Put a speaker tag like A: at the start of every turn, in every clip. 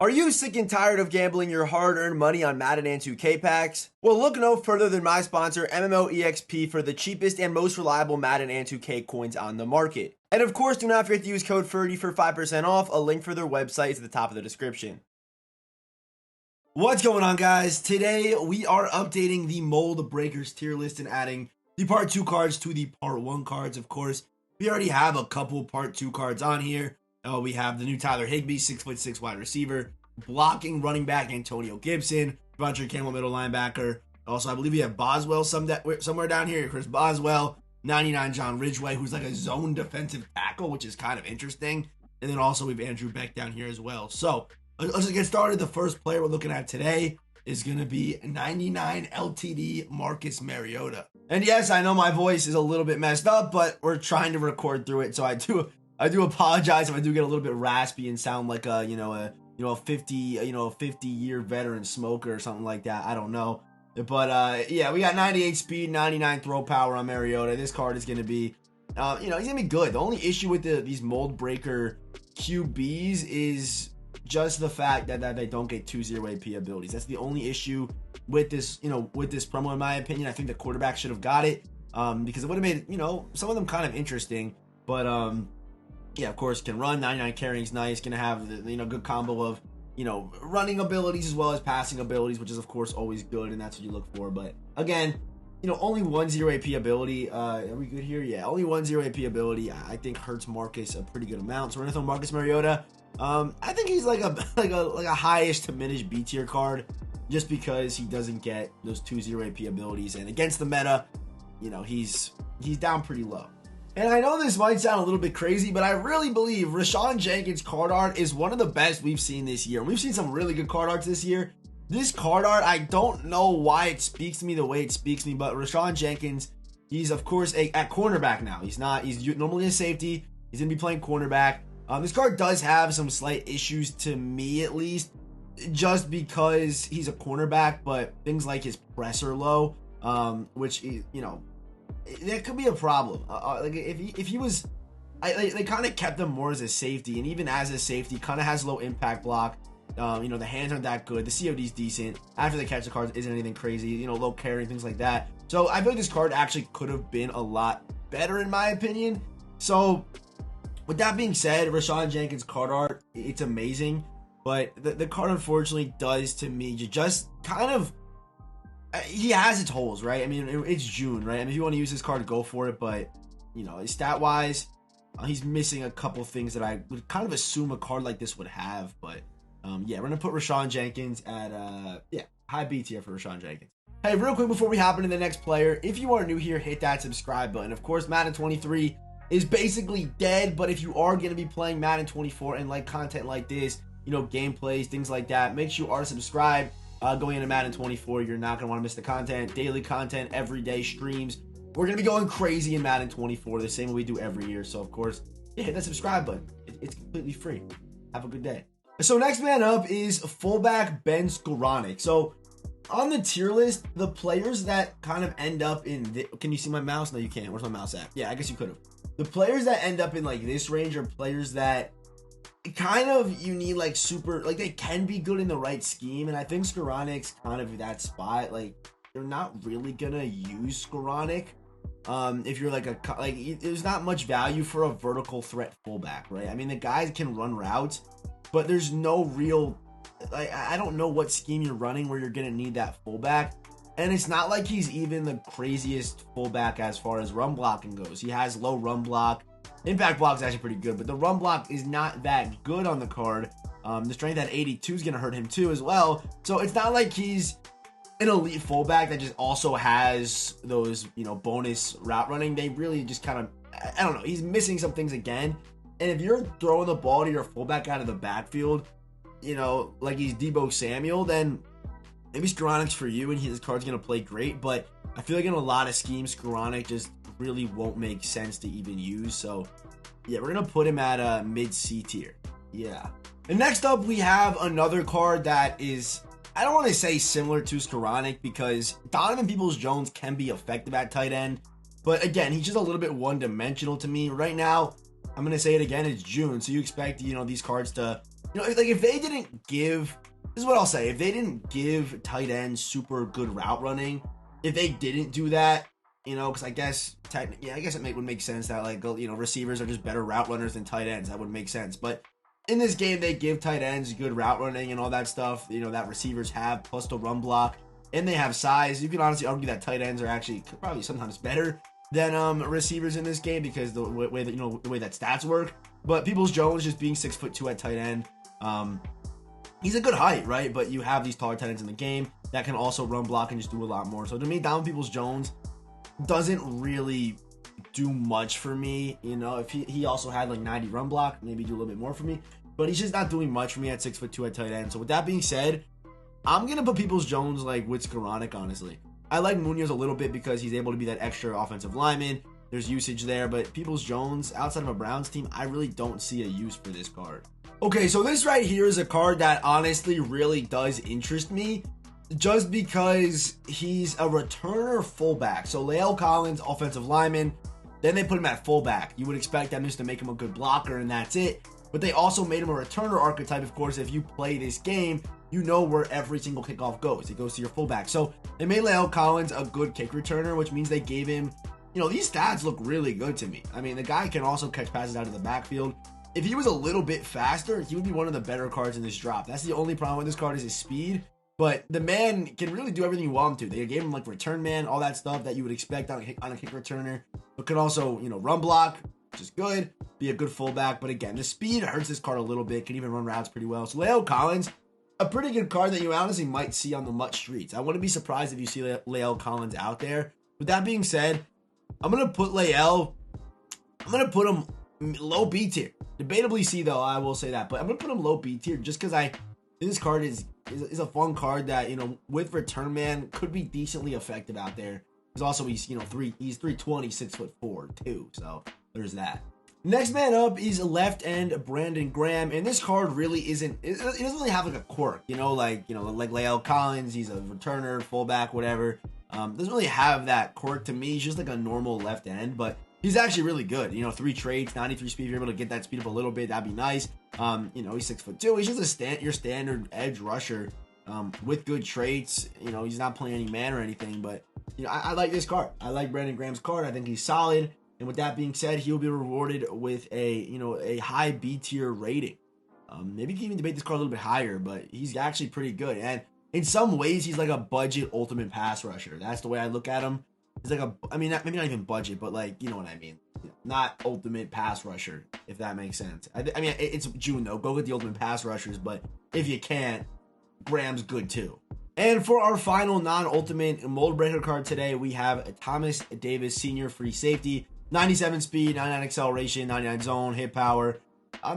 A: Are you sick and tired of gambling your hard-earned money on Madden and 2K packs? Well, look no further than my sponsor, MMOEXP, for the cheapest and most reliable Madden and 2K coins on the market. And of course, do not forget to use code Ferdy for 5% off. A link for their website is at the top of the description. What's going on, guys? Today, we are updating the Mold Breakers tier list and adding the Part 2 cards to the Part 1 cards. Of course, we already have a couple Part 2 cards on here. We have the new Tyler Higbee, 6'6" wide receiver, blocking running back Antonio Gibson, Devontae Campbell, middle linebacker. Also, I believe we have Boswell somewhere down here, Chris Boswell, 99 John Ridgeway, who's like a zone defensive tackle, which is kind of interesting. And then also we have Andrew Beck down here as well. So let's just get started. The first player we're looking at today is going to be 99 LTD Marcus Mariota. And yes, I know my voice is a little bit messed up, but we're trying to record through it, so I do apologize if I do get a little bit raspy and sound like a 50-year veteran smoker or something like that. I don't know. But yeah, we got 98 speed, 99 throw power on Mariota. This card is going to be he's going to be good. The only issue with these Mold Breaker QBs is just the fact that they don't get 2-0 AP abilities. That's the only issue with this promo, in my opinion. I think the quarterback should have got it because it would have made some of them kind of interesting. But yeah, of course, can run. 99 carrying is nice. Gonna have the good combo of running abilities as well as passing abilities, which is of course always good, and that's what you look for. But again, only 1-0 AP ability. Are we good here? Yeah, only 1-0 AP ability. I think hurts Marcus a pretty good amount. So we're gonna throw Marcus Mariota. I think he's like a high-ish to mid-ish B tier card, just because he doesn't get those 2-0 AP abilities, and against the meta, he's down pretty low. And I know this might sound a little bit crazy, but I really believe RAYSHAWN Jenkins card art is one of the best we've seen this year. We've seen some really good card arts this year. This card art, I don't know why it speaks to me the way it speaks to me, but RAYSHAWN Jenkins, he's of course at cornerback now. He's normally a safety. He's going to be playing cornerback. This card does have some slight issues to me, at least, just because he's a cornerback, but things like his press are low, which, that could be a problem. Like if he was, they kind of kept him more as a safety, and even as a safety, kind of has low impact block. The hands aren't that good. The COD's decent. After they catch the cards, isn't anything crazy. Low carry, things like that. So I feel like this card actually could have been a lot better in my opinion. So with that being said, RAYSHAWN Jenkins card art, it's amazing, but the card unfortunately does to me just kind of. He has its holes, right? I mean, it's June, right? I mean, if you want to use this card, go for it. But, stat-wise, he's missing a couple things that I would kind of assume a card like this would have. But, yeah, we're going to put RAYSHAWN Jenkins at, high B tier for RAYSHAWN Jenkins. Hey, real quick before we hop into the next player, if you are new here, hit that subscribe button. Of course, Madden 23 is basically dead. But if you are going to be playing Madden 24 and like content like this, gameplays, things like that, make sure you are subscribed. Going into Madden 24, you're not going to want to miss the content. Daily content, everyday streams. We're going to be going crazy in Madden 24, the same way we do every year. So, of course, yeah, hit that subscribe button. It's completely free. Have a good day. So, next man up is fullback Ben Skowronek. So, on the tier list, the players that kind of end up in... Can you see my mouse? No, you can't. Where's my mouse at? Yeah, I guess you could have. The players that end up in, like, this range are players that... kind of you need like super, like they can be good in the right scheme, and I think Skowronek's kind of that spot. Like you're not really gonna use Skowronek if you're there's not much value for a vertical threat fullback, right? I mean, the guys can run routes, but there's no real, I don't know what scheme you're running where you're gonna need that fullback. And it's not like he's even the craziest fullback as far as run blocking goes. He has low run block. Impact block is actually pretty good, but the run block is not that good on the card. The strength at 82 is going to hurt him too as well. So it's not like he's an elite fullback that just also has those, bonus route running. They really just kind of, I don't know, he's missing some things again. And if you're throwing the ball to your fullback out of the backfield, like he's Deebo Samuel, then maybe Skowronek's for you and his card's going to play great. But I feel like in a lot of schemes, Skowronek just really won't make sense to even use. So yeah, we're gonna put him at a mid C tier. Yeah. And next up we have another card that is, I don't want to say similar to Skowronek, because Donovan Peoples-Jones can be effective at tight end, but again, he's just a little bit one-dimensional to me right now. I'm gonna say it again, it's June, so you expect these cards to You know, like if they didn't give, this is what I'll say, if they didn't give tight ends super good route running, if they didn't do that, you know, because I guess technically, yeah, I guess it would make sense that, like, you know, receivers are just better route runners than tight ends. That would make sense. But in this game, they give tight ends good route running and all that stuff, you know, that receivers have, plus the run block, and they have size. You can honestly argue that tight ends are actually probably sometimes better than receivers in this game because the way that, you know, the way that stats work. But Peoples-Jones just being 6'2" at tight end, he's a good height, right? But you have these taller tight ends in the game that can also run block and just do a lot more. So to me, Donovan Peoples-Jones doesn't really do much for me. You know, if he also had like 90 run block, maybe do a little bit more for me. But he's just not doing much for me at 6'2" at tight end. So with that being said, I'm gonna put Peoples-Jones like with Skoranek, honestly. I like Munoz a little bit because he's able to be that extra offensive lineman. There's usage there, but Peoples-Jones, outside of a Browns team, I really don't see a use for this card. Okay, so this right here is a card that honestly really does interest me, just because he's a returner fullback. So La'el Collins, offensive lineman, then they put him at fullback. You would expect them just to make him a good blocker and that's it. But they also made him a returner archetype. Of course, if you play this game, you know where every single kickoff goes. It goes to your fullback. So they made La'el Collins a good kick returner, which means they gave him, you know, these stats look really good to me. I mean, the guy can also catch passes out of the backfield. If he was a little bit faster, he would be one of the better cards in this drop. That's the only problem with this card is his speed. But the man can really do everything you want him to. They gave him like return man, all that stuff that you would expect on a kick returner. But can also, you know, run block, which is good. Be a good fullback. But again, the speed hurts this card a little bit. Can even run routes pretty well. So La'el Collins, a pretty good card that you honestly might see on the MUT streets. I wouldn't be surprised if you see La'el Collins out there. With that being said, I'm going to put La'el, I'm going to put him low B tier. Debatably C though, I will say that. But I'm going to put him low B tier just because this card is a fun card that, you know, with return man could be decently effective out there. Because also he's, you know, he's 320, 6'4" too. So there's that. Next man up is left end Brandon Graham, and this card really isn't, it doesn't really have like a quirk, you know, like La'el Collins, he's a returner, fullback, whatever. Doesn't really have that quirk to me. He's just like a normal left end, but he's actually really good. You know, 3 traits, 93 speed. If you're able to get that speed up a little bit, that'd be nice. You know, he's 6'2". He's just your standard edge rusher with good traits. You know, he's not playing any man or anything, but you know, I like this card. I like Brandon Graham's card. I think he's solid. And with that being said, he'll be rewarded with a high B tier rating. Maybe you can even debate this card a little bit higher, but he's actually pretty good. And in some ways, he's like a budget ultimate pass rusher. That's the way I look at him. He's like maybe not even budget, but like, you know what I mean. Not ultimate pass rusher, if that makes sense. I mean, it's June though. Go get the ultimate pass rushers, but if you can't, Graham's good too. And for our final non-ultimate mold breaker card today, we have Thomas Davis Sr. free safety. 97 speed, 99 acceleration, 99 zone, hit power.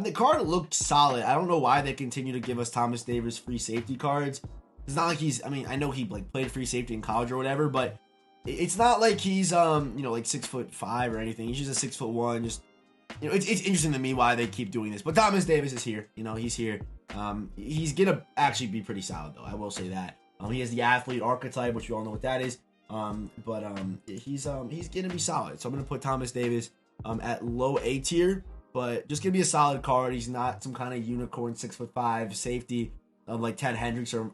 A: The card looked solid. I don't know why they continue to give us Thomas Davis free safety cards. It's not like he's, I mean, I know he like played free safety in college or whatever, but it's not like he's, you know, like 6'5" or anything. He's just a 6'1". Just, you know, it's interesting to me why they keep doing this. But Thomas Davis is here. You know, he's here. He's gonna actually be pretty solid though. I will say that. He has the athlete archetype, which you all know what that is. He's gonna be solid. So I'm gonna put Thomas Davis at low A tier, but just gonna be a solid card. He's not some kind of unicorn 6'5" safety like Ted Hendricks or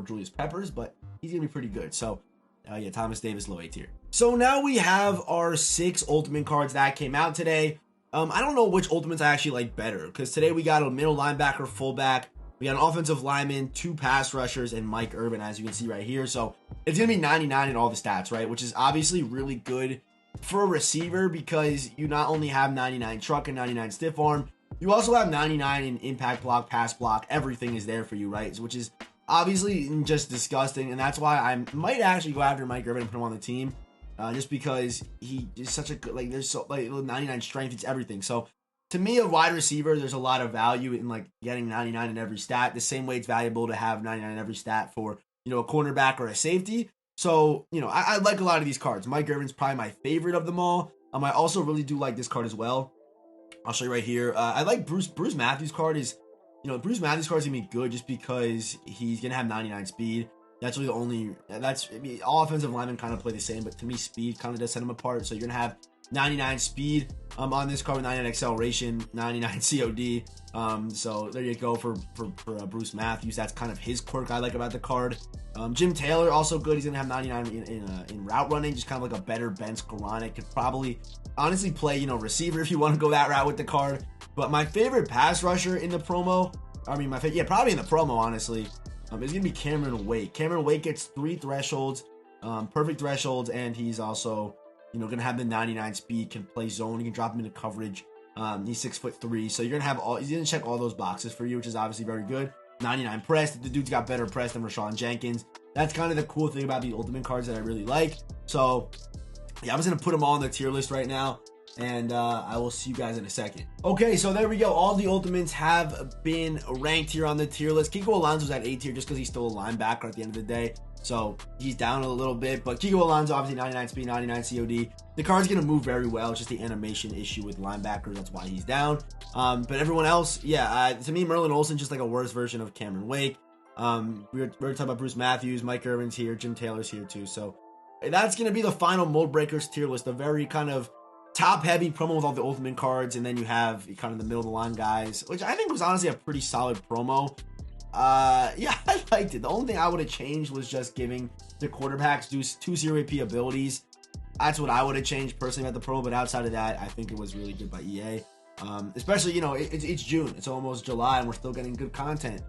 A: Julius Peppers, but he's gonna be pretty good. So yeah, Thomas Davis low A tier. So now we have our 6 ultimate cards that came out today. I don't know which ultimates I actually like better, because today we got a middle linebacker, fullback. We got an offensive lineman, 2 pass rushers, and Mike Irvin, as you can see right here. So it's going to be 99 in all the stats, right? Which is obviously really good for a receiver, because you not only have 99 truck and 99 stiff arm, you also have 99 in impact block, pass block. Everything is there for you, right? Which is obviously just disgusting. And that's why I might actually go after Mike Irvin and put him on the team. Just because he is such a good, like, there's so, like, 99 strength, it's everything. So to me, a wide receiver, there's a lot of value in like getting 99 in every stat. The same way it's valuable to have 99 in every stat for, you know, a cornerback or a safety. So, you know, I like a lot of these cards. Mike Irvin's probably my favorite of them all. I also really do like this card as well. I'll show you right here. I like Bruce Matthews' card is, you know, Bruce Matthews' card is gonna be good just because he's gonna have 99 speed. That's really the only, I mean, all offensive linemen kind of play the same, but to me, speed kind of does set him apart. So you're gonna have 99 speed on this card with 99 acceleration, 99 COD. So there you go for Bruce Matthews. That's kind of his quirk I like about the card. Jim Taylor, also good. He's going to have 99 in route running, just kind of like a better Ben Skoranek. Could probably honestly play, receiver if you want to go that route with the card. But my favorite pass rusher in the promo, probably in the promo, honestly, is going to be Cameron Wake. Cameron Wake gets 3 thresholds, perfect thresholds, and he's also, going to have the 99 speed, can play zone, you can drop him into coverage. He's 6'3", so you're going to have he's going to check all those boxes for you, which is obviously very good. 99 press. The dude's got better press than RAYSHAWN Jenkins. That's kind of the cool thing about these Ultimate cards that I really like. So, yeah, I'm just going to put them all on the tier list right now, and I will see you guys in a second. Okay, so there we go. All the Ultimates have been ranked here on the tier list. Kiko Alonso's at A tier just because he's still a linebacker at the end of the day. So he's down a little bit, but Kiko Alonso, obviously 99 speed, 99 COD. The card's going to move very well. It's just the animation issue with linebackers. That's why he's down. But everyone else, to me, Merlin Olsen's just like a worse version of Cameron Wake. We were talking about Bruce Matthews, Mike Irvin's here, Jim Taylor's here too. So that's going to be the final Mold Breakers tier list. A very kind of top-heavy promo with all the Ultimate cards, and then you have kind of the middle-of-the-line guys, which I think was honestly a pretty solid promo. Yeah, I liked it. The only thing I would have changed was just giving the quarterbacks 2 0 AP abilities. That's what I would have changed personally about the promo, but outside of that, I think it was really good by EA. Especially, it's June. It's almost July, and we're still getting good content.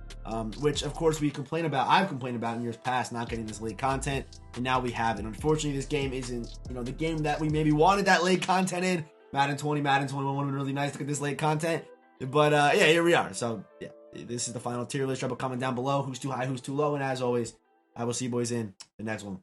A: Which, of course, I've complained about in years past, not getting this late content, and now we have it. Unfortunately, this game isn't, the game that we maybe wanted that late content in. Madden 20, Madden 21 would have been really nice to get this late content. But, yeah, here we are. So, yeah, this is the final tier list. Drop a comment down below. Who's too high, who's too low, and as always, I will see you boys in the next one.